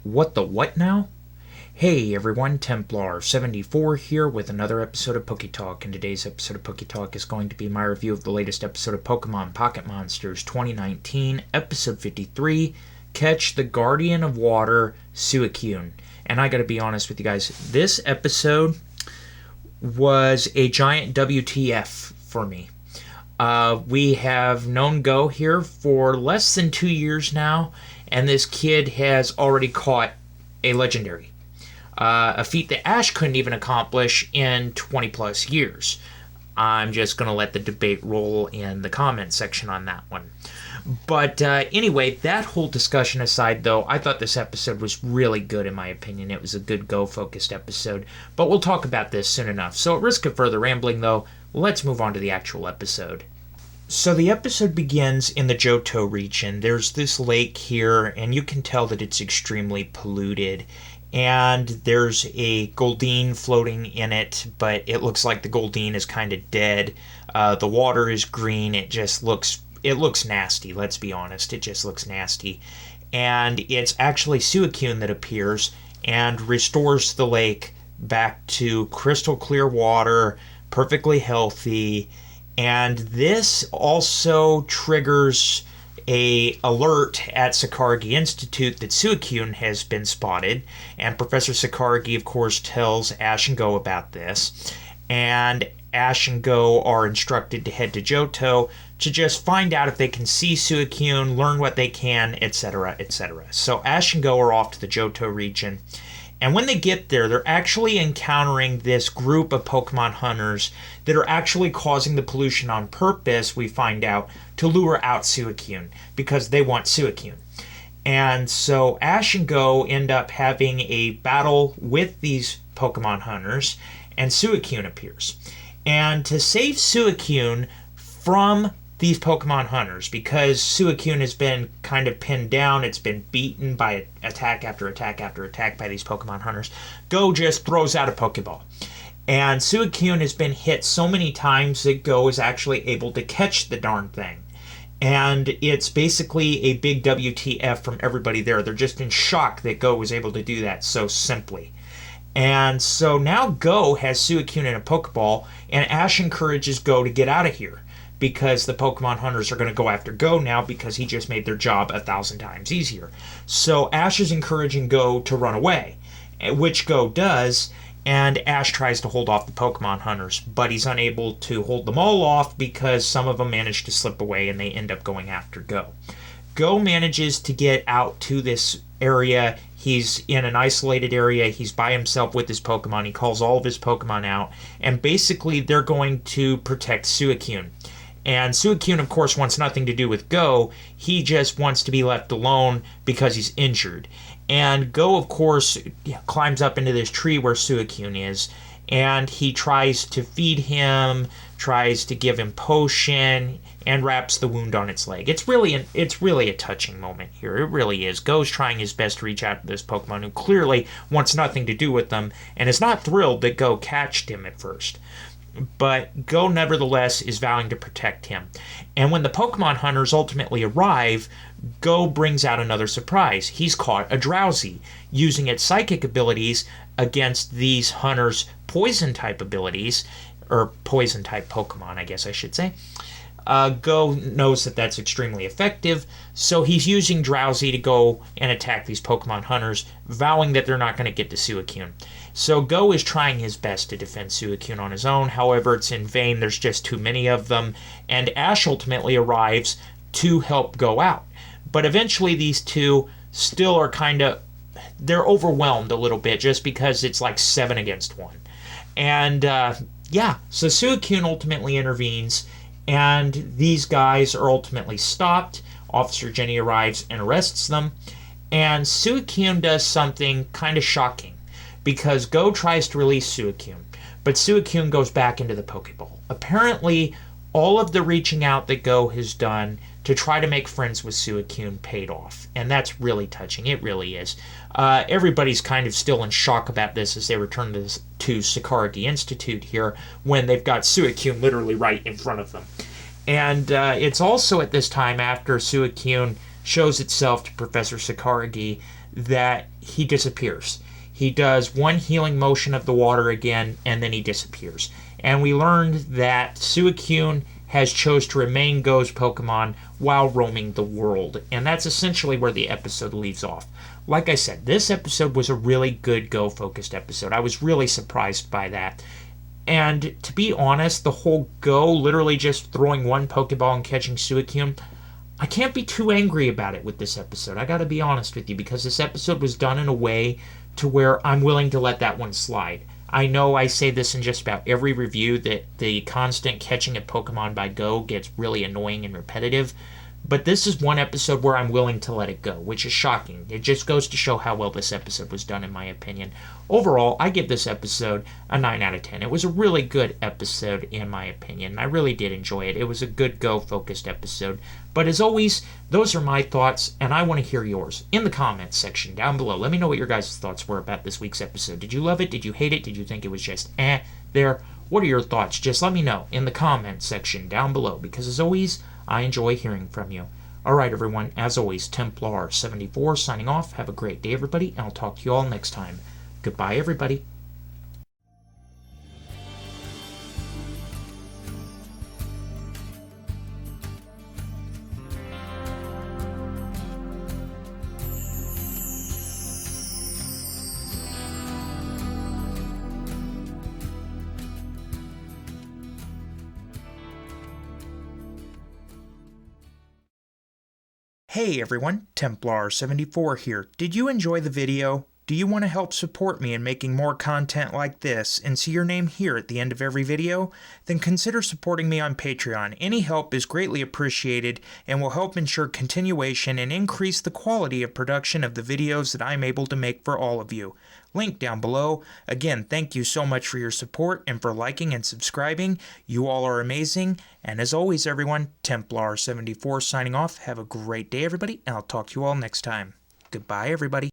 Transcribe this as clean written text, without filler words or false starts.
What the what now? Hey everyone, Templar74 here with another episode of Poke Talk, and today's episode of Poke Talk is going to be my review of the latest episode of Pokemon Pocket Monsters 2019, episode 53, Catch the Guardian of Water, Suicune. And I gotta be honest with you guys, this episode was a giant WTF for me. We have known Go here for less than 2 years now, and this kid has already caught a legendary. A feat that Ash couldn't even accomplish in 20 plus years. I'm just going to let the debate roll in the comment section on that one. But anyway, that whole discussion aside, though, I thought this episode was really good in my opinion. It was a good Go-focused episode, but we'll talk about this soon enough. So at risk of further rambling, though, let's move on to the actual episode. So the episode begins in the Johto region. There's this lake here, and you can tell that it's extremely polluted. And there's a Goldeen floating in it, but it looks like the Goldeen is kind of dead. The water is green. It looks nasty, let's be honest. It just looks nasty. And it's actually Suicune that appears and restores the lake back to crystal clear water, perfectly healthy. And this also triggers a alert at Sakuragi Institute that Suicune has been spotted, and Professor Sakuragi, of course, tells Ash and Go about this, and Ash and Go are instructed to head to Johto to just find out if they can see Suicune, learn what they can, etc., etc. So Ash and Go are off to the Johto region, and when they get there, they're actually encountering this group of Pokemon hunters that are actually causing the pollution on purpose, we find out, to lure out Suicune, because they want Suicune. And so Ash and Go end up having a battle with these Pokemon hunters, and Suicune appears. And to save Suicune from these Pokemon hunters, because Suicune has been kind of pinned down, it's been beaten by attack after attack after attack by these Pokemon hunters, Go just throws out a Pokeball. And Suicune has been hit so many times that Go is actually able to catch the darn thing. And it's basically a big WTF from everybody there. They're just in shock that Go was able to do that so simply. And so now Go has Suicune in a Pokeball, and Ash encourages Go to get out of here, because the Pokemon hunters are going to go after Go now because he just made their job 1,000 times easier. So Ash is encouraging Go to run away, which Go does, and Ash tries to hold off the Pokemon hunters, but he's unable to hold them all off because some of them manage to slip away and they end up going after Go. Go manages to get out to this area. He's in an isolated area. He's by himself with his Pokemon. He calls all of his Pokemon out, and basically they're going to protect Suicune. And Suicune, of course, wants nothing to do with Go. He just wants to be left alone because he's injured. And Go, of course, climbs up into this tree where Suicune is, and he tries to feed him, tries to give him potion, and wraps the wound on its leg. It's really a touching moment here. It really is. Go's trying his best to reach out to this Pokemon who clearly wants nothing to do with them, and is not thrilled that Go catched him at first. But Go nevertheless is vowing to protect him. And when the Pokemon hunters ultimately arrive, Go brings out another surprise. He's caught a Drowsy, using its psychic abilities against these hunters' poison-type abilities, or poison-type Pokemon, I guess I should say. Go knows that that's extremely effective, so he's using Drowsy to go and attack these Pokemon hunters, vowing that they're not going to get to Suicune. So Go is trying his best to defend Suicune on his own, however it's in vain, there's just too many of them, and Ash ultimately arrives to help Go out. But eventually these two still are they're overwhelmed a little bit, just because it's like 7 against 1. And so Suicune ultimately intervenes, and these guys are ultimately stopped. Officer Jenny arrives and arrests them, and Suicune does something kind of shocking, because Go tries to release Suicune, but Suicune goes back into the Pokeball. Apparently, all of the reaching out that Go has done to try to make friends with Suicune paid off, and that's really touching. It really is. Everybody's kind of still in shock about this as they return to Sakuragi Institute here, when they've got Suicune literally right in front of them. And it's also at this time, after Suicune shows itself to Professor Sakuragi, that he disappears. He does one healing motion of the water again, and then he disappears. And we learned that Suicune has chose to remain Go's Pokemon while roaming the world. And that's essentially where the episode leaves off. Like I said, this episode was a really good Go-focused episode. I was really surprised by that. And to be honest, the whole Go literally just throwing one Pokeball and catching Suicune, I can't be too angry about it with this episode. I gotta be honest with you, because this episode was done in a way to where I'm willing to let that one slide. I know I say this in just about every review that the constant catching of Pokemon by Go gets really annoying and repetitive, but this is one episode where I'm willing to let it go, which is shocking. It just goes to show how well this episode was done, in my opinion. Overall, I give this episode a 9 out of 10. It was a really good episode, in my opinion. I really did enjoy it. It was a good Go-focused episode. But as always, those are my thoughts, and I want to hear yours in the comments section down below. Let me know what your guys' thoughts were about this week's episode. Did you love it? Did you hate it? Did you think it was just there? What are your thoughts? Just let me know in the comments section down below, because as always, I enjoy hearing from you. Alright everyone, as always, Templar74 signing off. Have a great day everybody, and I'll talk to you all next time. Goodbye everybody. Hey everyone, Templar74 here. Did you enjoy the video? Do you want to help support me in making more content like this and see your name here at the end of every video? Then consider supporting me on Patreon. Any help is greatly appreciated and will help ensure continuation and increase the quality of production of the videos that I'm able to make for all of you. Link down below. Again, thank you so much for your support and for liking and subscribing. You all are amazing. And as always, everyone, Templar74 signing off. Have a great day, everybody, and I'll talk to you all next time. Goodbye, everybody.